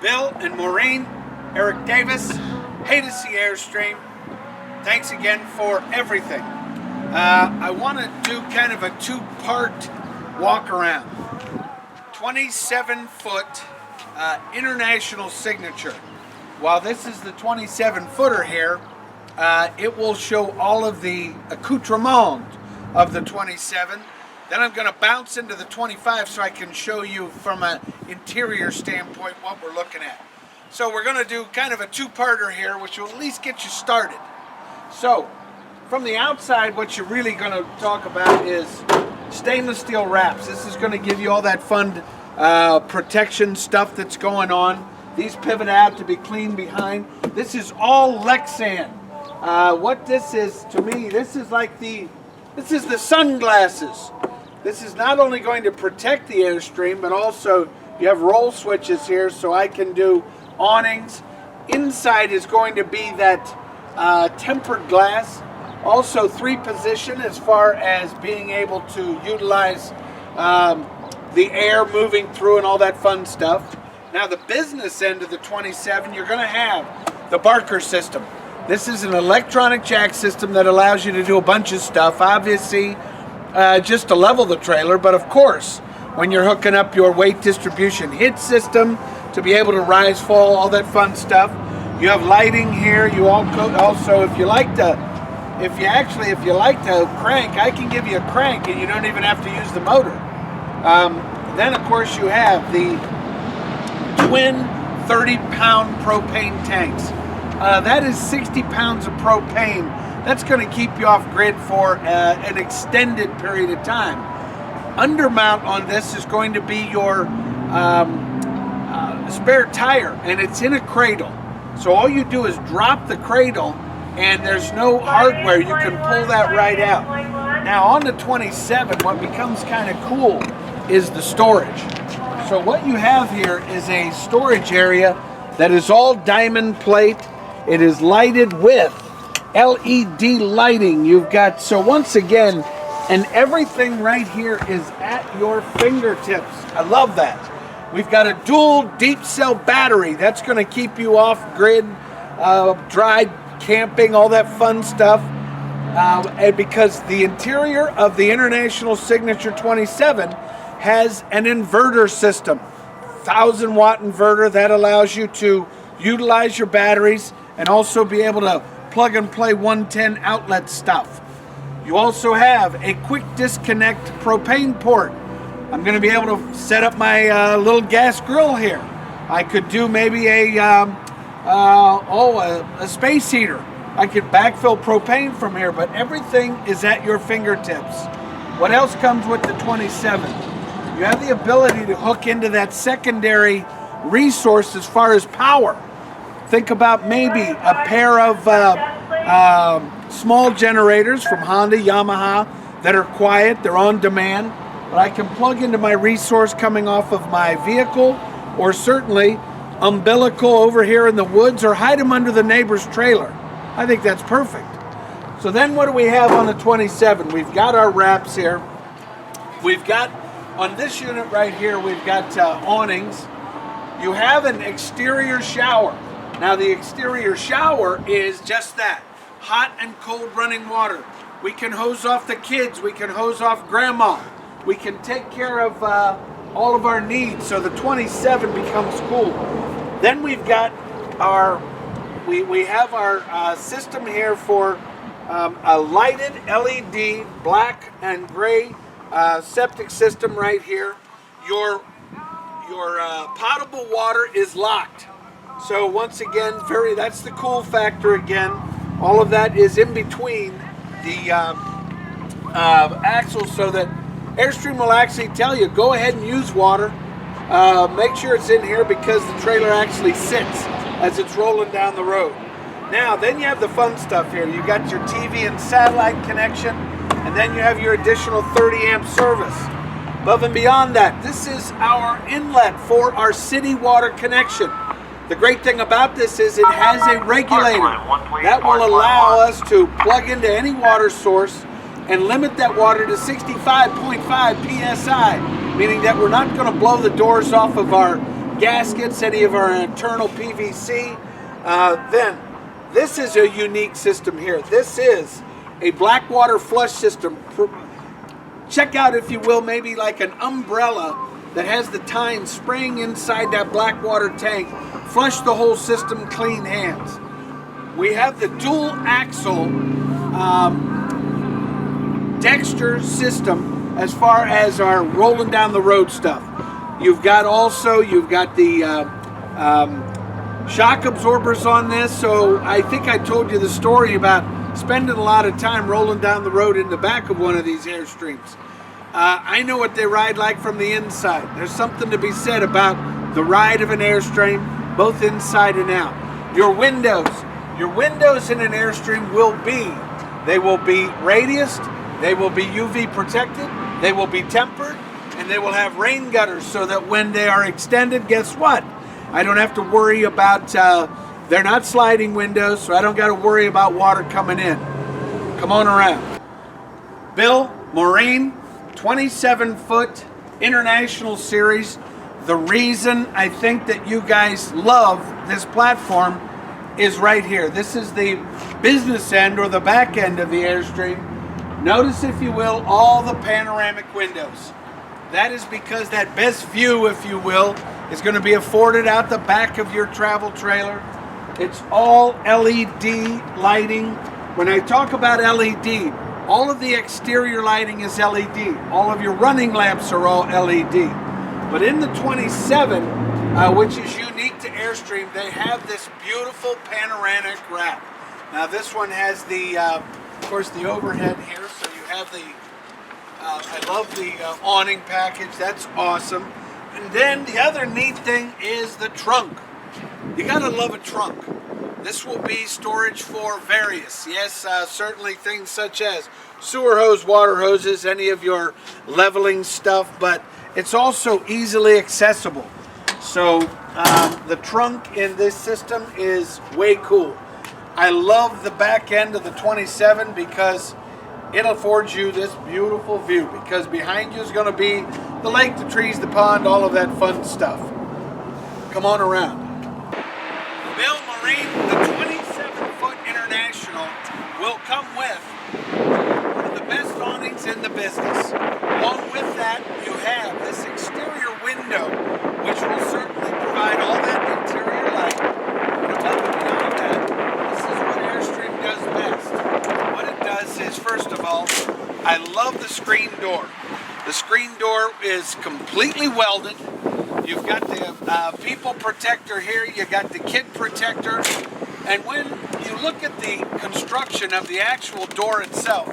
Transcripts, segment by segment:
Bill and Maureen, Eric Davis, Haydocy Airstream. Thanks again for everything. I want to do kind of a two-part walk around. 27-foot international signature. While this is the 27-footer here, it will show all of the accoutrement of the 27. Then I'm going to bounce into the 25 so I can show you from an interior standpoint what we're looking at. So we're going to do kind of a two-parter here, which will at least get you started. So from the outside, what you're really going to talk about is stainless steel wraps. This is going to give you all that fun protection stuff that's going on. These pivot out to be cleaned behind. This is all Lexan. What this is to me, this is the sunglasses. This is not only going to protect the Airstream, but also you have roll switches here so I can do awnings. Inside is going to be that tempered glass. Also 3-position as far as being able to utilize the air moving through and all that fun stuff. Now the business end of the 27, you're going to have the Barker system. This is an electronic jack system that allows you to do a bunch of stuff. Obviously, just to level the trailer, but of course, when you're hooking up your weight distribution hitch system to be able to rise, fall, all that fun stuff. You have lighting here. You also, if you like to crank, I can give you a crank, and you don't even have to use the motor. Then, of course, you have the twin 30-pound propane tanks. That is 60 pounds of propane. That's going to keep you off grid for an extended period of time. Undermount on this is going to be your spare tire, and it's in a cradle. So all you do is drop the cradle, and there's no hardware. You can pull that right out. Now on the 27, what becomes kind of cool is the storage. So what you have here is a storage area that is all diamond plate. It is lighted with LED lighting. You've got, so once again, and everything right here is at your fingertips. I love that. We've got a dual deep cell battery. That's going to keep you off grid, dry camping, all that fun stuff. And because the interior of the International Signature 27 has an inverter system, 1,000-watt inverter that allows you to utilize your batteries and also be able to plug and play 110 outlet stuff. You also have a quick disconnect propane port. I'm going to be able to set up my little gas grill here. I could do maybe a space heater. I could backfill propane from here, but everything is at your fingertips. What else comes with the 27? You have the ability to hook into that secondary resource as far as power. Think about maybe a pair of small generators from Honda, Yamaha that are quiet, they're on demand, but I can plug into my resource coming off of my vehicle, or certainly umbilical over here in the woods, or hide them under the neighbor's trailer. I think that's perfect. So then what do we have on the 27? We've got our wraps here. We've got, on this unit right here, we've got awnings. You have an exterior shower. Now the exterior shower is just that, hot and cold running water. We can hose off the kids, we can hose off grandma. We can take care of all of our needs, so the 27 becomes cool. Then we've got our, we have our system here for a lighted LED, black and gray septic system right here. Your potable water is locked. So once again, that's the cool factor again. All of that is in between the axles, so that Airstream will actually tell you, go ahead and use water. Make sure it's in here because the trailer actually sits as it's rolling down the road. Now, then you have the fun stuff here. You got your TV and satellite connection, and then you have your additional 30 amp service. Above and beyond that, this is our inlet for our city water connection. The great thing about this is it has a regulator that will allow us to plug into any water source and limit that water to 65.5 psi, meaning that we're not going to blow the doors off of our gaskets, any of our internal PVC. Then this is a unique system here. This is a black water flush system. Check out, if you will, maybe like an umbrella that has the tine spraying inside that black water tank. Flush the whole system, clean hands. We have the dual axle Dexter system as far as our rolling down the road stuff. You've got the shock absorbers on this, so I think I told you the story about spending a lot of time rolling down the road in the back of one of these Airstreams. I know what they ride like from the inside. There's something to be said about the ride of an Airstream, both inside and out. Your windows in an Airstream will be radiused, they will be UV protected, they will be tempered, and they will have rain gutters so that when they are extended, guess what? I don't have to worry about, they're not sliding windows, so I don't got to worry about water coming in. Come on around. Bill, Maureen, 27-foot International Series. The reason I think that you guys love this platform is right here. This is the business end or the back end of the Airstream. Notice, if you will, all the panoramic windows. That is because that best view, if you will, is going to be afforded out the back of your travel trailer. It's all LED lighting. When I talk about LED, all of the exterior lighting is LED. All of your running lamps are all LED. But in the 27, which is unique to Airstream, they have this beautiful panoramic wrap. Now this one has the, of course, the overhead here, so you have the, I love the awning package. That's awesome. And then the other neat thing is the trunk. You gotta love a trunk. This will be storage for various, yes, certainly things such as sewer hose, water hoses, any of your leveling stuff, but it's also easily accessible. So the trunk in this system is way cool. I love the back end of the 27 because it affords you this beautiful view, because behind you is going to be the lake, the trees, the pond, all of that fun stuff. Come on around. Bill, Maureen, the 27-foot International will come with one of the best awnings in the business. Along with that, you have this exterior window, which will certainly provide all that interior light. But above and beyond that, this is what Airstream does best. What it does is, first of all, I love the screen door. The screen door is completely welded. You've got the people protector here, you got the kid protector, and when you look at the construction of the actual door itself,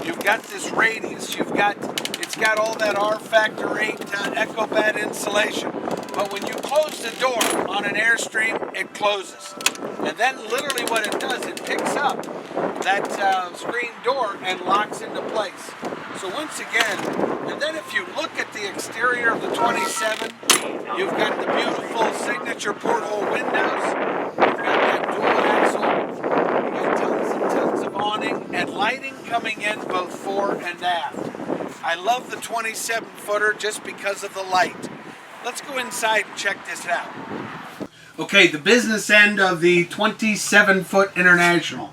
you've got this radius, it's got all that R Factor 8 EcoBat insulation, but when you close the door on an Airstream, it closes. And then literally what it does, it picks up that screen door and locks into place. So once again, and then if you look at the exterior of the 27, you've got the beautiful signature porthole windows, you've got that dual axle, you've got tons and tons of awning and lighting coming in both fore and aft. I love the 27-footer just because of the light. Let's go inside and check this out. Okay, the business end of the 27-foot International.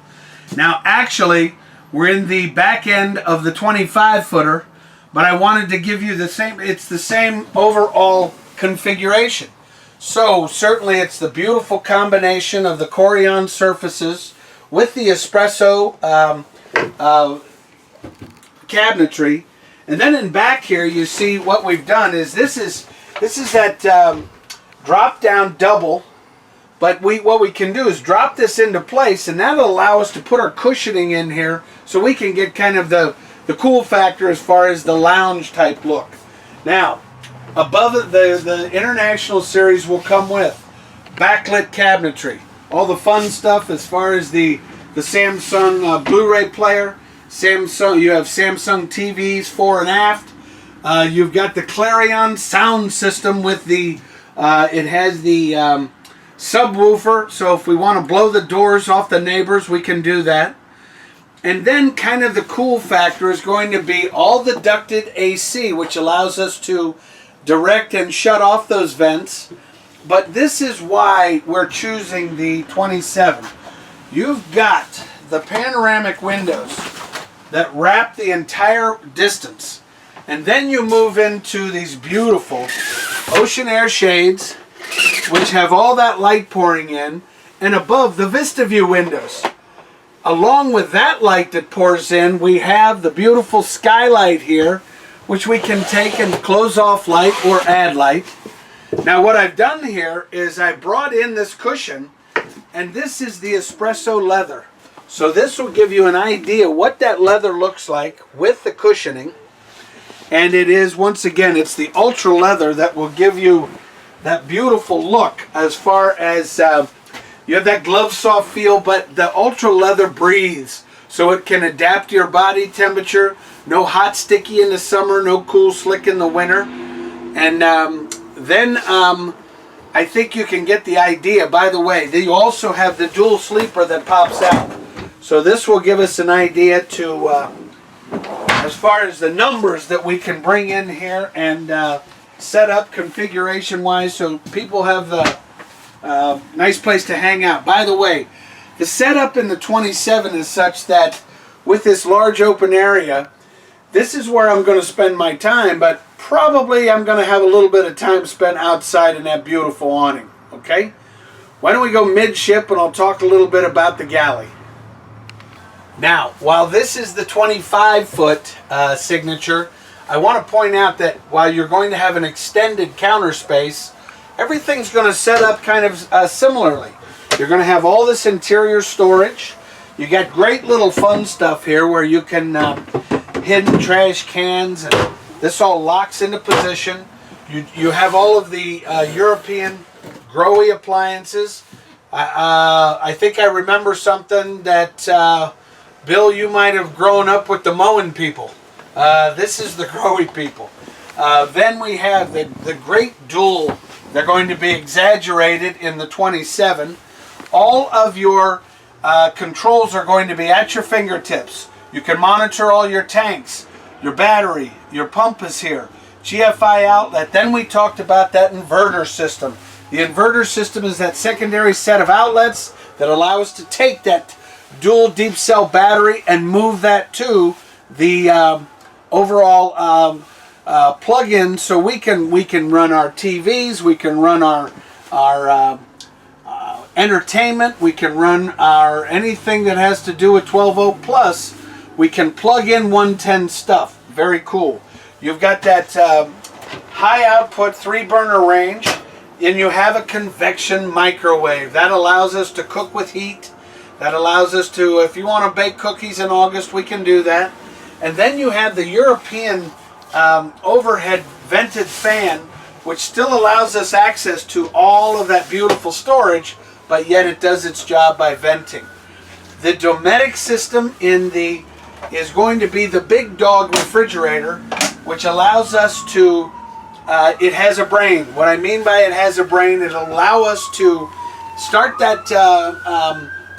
Now actually, we're in the back end of the 25-footer, but I wanted to give you the same, it's the same overall configuration. So certainly it's the beautiful combination of the Corian surfaces with the espresso cabinetry. And then in back here you see what we've done is this is that drop down double, but what we can do is drop this into place, and that'll allow us to put our cushioning in here so we can get kind of the cool factor as far as the lounge type look. Now, above it, the International Series will come with backlit cabinetry. All the fun stuff as far as the Samsung Blu-ray player. You have Samsung TVs fore and aft. You've got the Clarion sound system with the, it has the subwoofer, so if we want to blow the doors off the neighbors, we can do that. And then kind of the cool factor is going to be all the ducted AC, which allows us to direct and shut off those vents. But this is why we're choosing the 27. You've got the panoramic windows that wrap the entire distance. And then you move into these beautiful ocean air shades, which have all that light pouring in, and above the Vista View windows. Along with that light that pours in, we have the beautiful skylight here, which we can take and close off light or add light. Now what I've done here is I brought in this cushion, and this is the espresso leather. So this will give you an idea what that leather looks like with the cushioning. And it is, once again, it's the ultra leather that will give you that beautiful look as far as you have that glove soft feel, but the ultra leather breathes, so it can adapt to your body temperature. No hot sticky in the summer, no cool slick in the winter. And then I think you can get the idea. By the way, you also have the dual sleeper that pops out. So this will give us an idea to, as far as the numbers that we can bring in here and set up configuration wise, so people have the nice place to hang out. By the way, the setup in the 27 is such that with this large open area, this is where I'm going to spend my time, but probably I'm going to have a little bit of time spent outside in that beautiful awning. Okay? Why don't we go midship and I'll talk a little bit about the galley. Now, while this is the 25-foot signature, I want to point out that while you're going to have an extended counter space, everything's going to set up kind of similarly. You're going to have all this interior storage. You got great little fun stuff here where you can hidden trash cans, and this all locks into position. You have all of the European growy appliances. I think I remember something that Bill, you might have grown up with the mowing people. This is the growy people. Then we have the great dual. They're going to be exaggerated in the 27. All of your controls are going to be at your fingertips. You can monitor all your tanks, your battery, your pump is here, GFI outlet. Then we talked about that inverter system. The inverter system is that secondary set of outlets that allow us to take that dual deep cell battery and move that to the overall plug-in, so we can run our TVs, we can run our entertainment, we can run our anything that has to do with 12 volt plus. We can plug in 110 stuff. Very cool. You've got that high output 3-burner range, and you have a convection microwave that allows us to cook with heat. That allows us to, if you want to bake cookies in August, we can do that. And then you have the European overhead vented fan, which still allows us access to all of that beautiful storage, but yet it does its job by venting. The Dometic system is going to be the big dog refrigerator, which allows us to, it has a brain. What I mean by it has a brain, it'll allow us to start that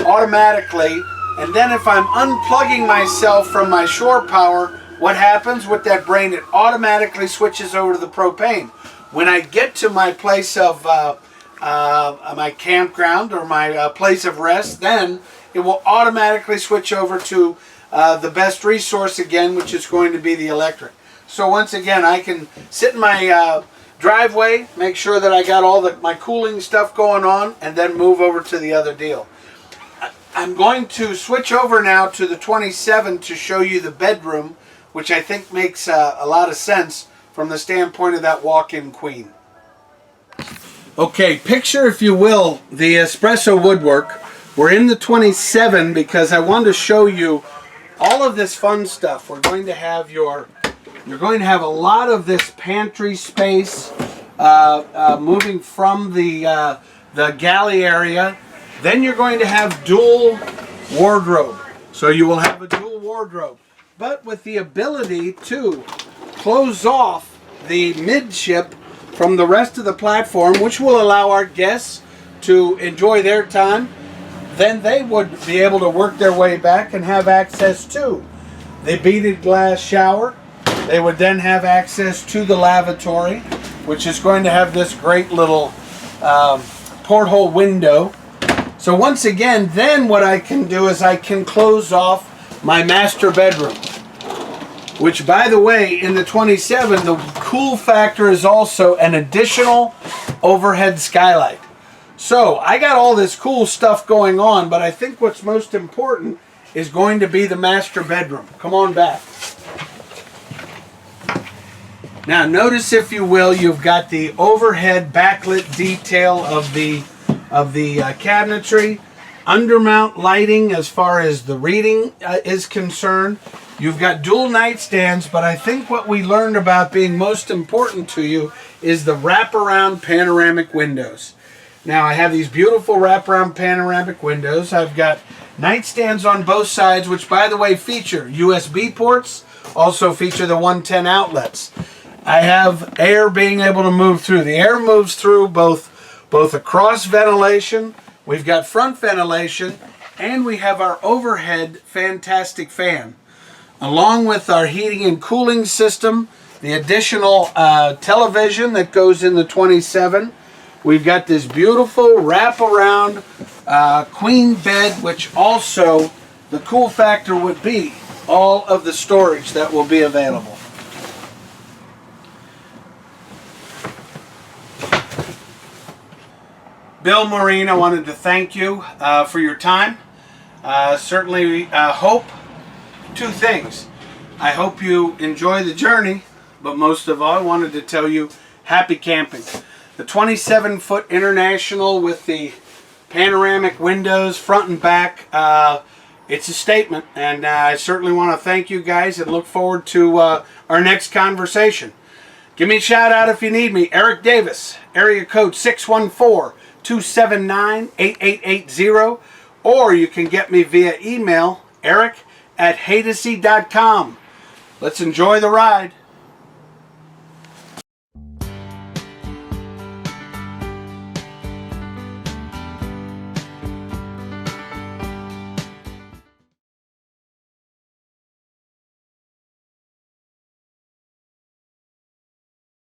automatically, and then if I'm unplugging myself from my shore power, what happens with that brain? It automatically switches over to the propane. When I get to my place of my campground or my place of rest, then it will automatically switch over to the best resource again, which is going to be the electric. So once again, I can sit in my driveway, make sure that I got all my cooling stuff going on, and then move over to the other deal. I'm going to switch over now to the 27 to show you the bedroom, which I think makes a lot of sense from the standpoint of that walk-in queen. Okay, picture, if you will, the espresso woodwork. We're in the 27 because I wanted to show you all of this fun stuff. You're going to have a lot of this pantry space moving from the galley area. Then you're going to have dual wardrobe. So you will have a dual wardrobe, but with the ability to close off the midship from the rest of the platform, which will allow our guests to enjoy their time. Then they would be able to work their way back and have access to the beaded glass shower. They would then have access to the lavatory, which is going to have this great little porthole window. So once again, then what I can do is I can close off my master bedroom, which, by the way, in the 27, the cool factor is also an additional overhead skylight. So I got all this cool stuff going on, but I think what's most important is going to be the master bedroom. Come on back. Now notice, if you will, you've got the overhead backlit detail of the cabinetry, undermount lighting as far as the reading is concerned. You've got dual nightstands, but I think what we learned about being most important to you is the wraparound panoramic windows. Now I have these beautiful wraparound panoramic windows. I've got nightstands on both sides, which, by the way, feature USB ports, also feature the 110 outlets. I have air being able to move through. The air moves through both across ventilation, we've got front ventilation, and we have our overhead fantastic fan, along with our heating and cooling system, the additional television that goes in the 27. We've got this beautiful wraparound queen bed, which also, the cool factor would be all of the storage that will be available. Bill Maureen, I wanted to thank you for your time. Certainly hope two things. I hope you enjoy the journey, but most of all, I wanted to tell you happy camping. The 27-foot International with the panoramic windows front and back, it's a statement, and I certainly want to thank you guys and look forward to our next conversation. Give me a shout out if you need me. Eric Davis, area code 614-279-8880, or you can get me via email, eric@haydocy.com. Let's enjoy the ride.